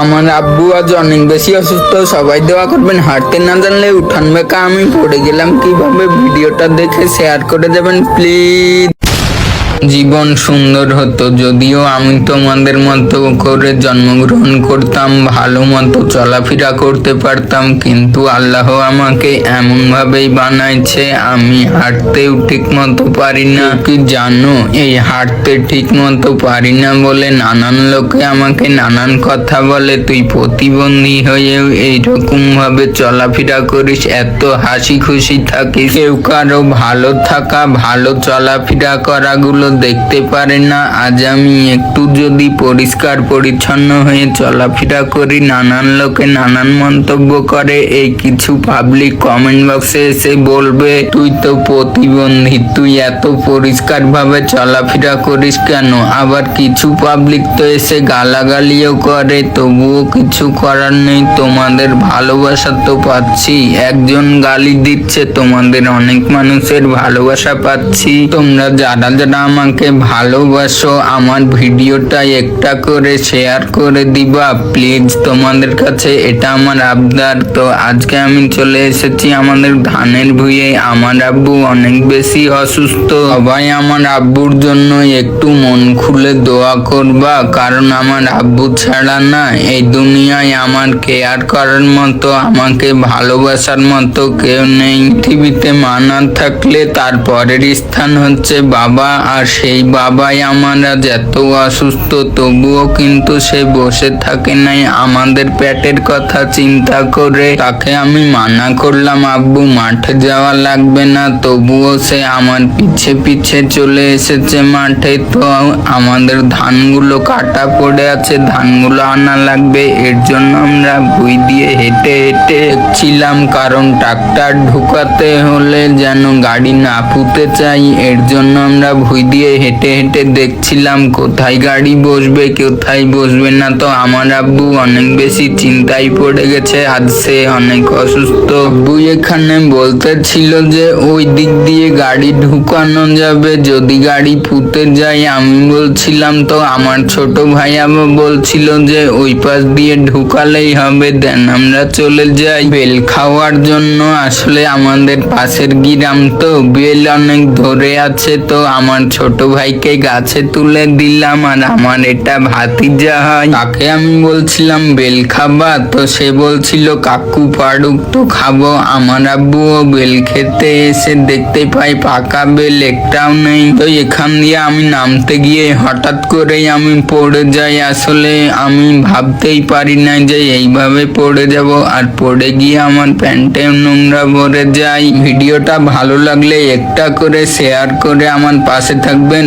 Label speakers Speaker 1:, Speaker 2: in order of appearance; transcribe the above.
Speaker 1: আমার আব্বু আজ অনেক বেশি অসুস্থ, সবাই দোয়া করবেন। হাঁটতে না জানলে উঠান বেঁকা আমি পড়ে গেলাম কিভাবে, ভিডিওটা দেখে শেয়ার করে যাবেন প্লিজ। জীবন সুন্দর হতো যদিও আমি তোমাদের মতো করে জন্মগ্রহণ করতাম, ভালো মতো চলাফেরা করতে পারতাম, কিন্তু আল্লাহ আমাকে এমন ভাবেই বানাইছে আমি হাঁটতেও ঠিক মতো পারি না। কি জানো, এই হাঁটতে ঠিক মতো পারি না বলে নানান লোকে আমাকে নানান কথা বলে। তুই প্রতিবন্ধী হয়েও এইরকম ভাবে চলাফেরা করিস, এত হাসি খুশি থাকিস, কেউ কারো ভালো থাকা ভালো চলাফেরা করাগুলো দেখতে পারে না। আজ আমি একটু যদি পরিষ্কার পরিচ্ছন্ন হয়ে চলাফেরা করি, নানান লোকে নানান মন্তব্য করে। এই কিছু পাবলিক কমেন্ট বক্সে এসে বলবে তুই তো প্রতিবন্ধী, তুই এত পরিষ্কার ভাবে চলাফেরা করিস কেন? আবার কিছু পাবলিক তো এসে গালাগালিও করে, তবুও কিছু করার নেই। তোমাদের ভালোবাসা তো পাচ্ছি, একজন গালি দিচ্ছে, তোমাদের অনেক মানুষের ভালোবাসা পাচ্ছি। তোমরা যারা যারা আমাকে ভালোবাসো আমার ভিডিওটা একটা করে শেয়ার করে দিবা প্লিজ, তোমাদের কাছে এটা আমার আবদার। তো আজকে আমি চলে এসেছি আমাদের ধানের ভুঁইয়ে। আমার আব্বু অনেক বেশি অসুস্থ, সবাই আমার আব্বুর জন্য একটু মন খুলে দোয়া করবা, কারণ আমার আব্বু ছাড়া না এই দুনিয়ায় আমার কেয়ার করার মতো, আমাকে ভালোবাসার মতো কেউ নেই। পৃথিবীতে মা না থাকলে তারপরের স্থান হচ্ছে বাবা, আর সেই বাবাই আমার আজ এত অসুস্থ, তবুও কিন্তু সে বসে থাকে নাই আমাদের পেটের কথা চিন্তা করে। তাকে আমি মানা করলাম আব্বু মাঠে যাওয়া লাগবে না, তবুও সে আমার পিছে পিছে চলে এসেছে মাঠে। তো আমাদের ধানগুলো কাটা পড়ে আছে, ধানগুলো আনা লাগবে, এর জন্য আমরা ভুঁই দিয়ে হেঁটে হেঁটে ছিলাম, কারণ ট্রাক্টর ঢুকাতে হলে যেন গাড়ি না ফুটে চাই, এর জন্য আমরা ভুঁই দিয়ে হেঁটে হেঁটে দেখছিলাম কোথায় গাড়ি বসবে কোথায় বসবে না। তো আমার আব্বু অনেক বেশি চিন্তায় পড়ে গেছে, আজ সে অনেক অসুস্থ। আব্বু এখানে বলতে ছিল যে ওই দিক দিয়ে গাড়ি ঢুকানো যাবে যদি গাড়ি ফুটে যায়। আমি বলছিলাম, তো আমার ছোট ভাই আবার বলছিল যে ওই পাশ দিয়ে ঢুকালেই হবে, দেন আমরা চলে যাই বেল খাওয়ার জন্য। আসলে আমাদের পাশের গ্রাম তো বেল অনেক ধরে আছে, তো আমার ছোট ভাইকে গাছে তুলে দিলাম, আর আমার এটা ভাতিজা হয়, তাকে আমি বলছিলাম বেল খাবা, তো সে বলছিল কাকু পাড়ুক তো খাবো। আমার আব্বুও বেল খেতে এসে দেখতে পাই পাকা বেল একটাও নেই। তো এখান দিয়ে আমি নামতে গিয়ে হঠাৎ করেই আমি পড়ে যাই। আসলে আমি ভাবতেই পারি না যে এইভাবে পড়ে যাব, আর পড়ে গিয়ে আমার প্যান্টে নোংরা ভরে যায়। ভিডিওটা ভালো লাগলে একটা করে শেয়ার করে আমার পাশে থাকবেন।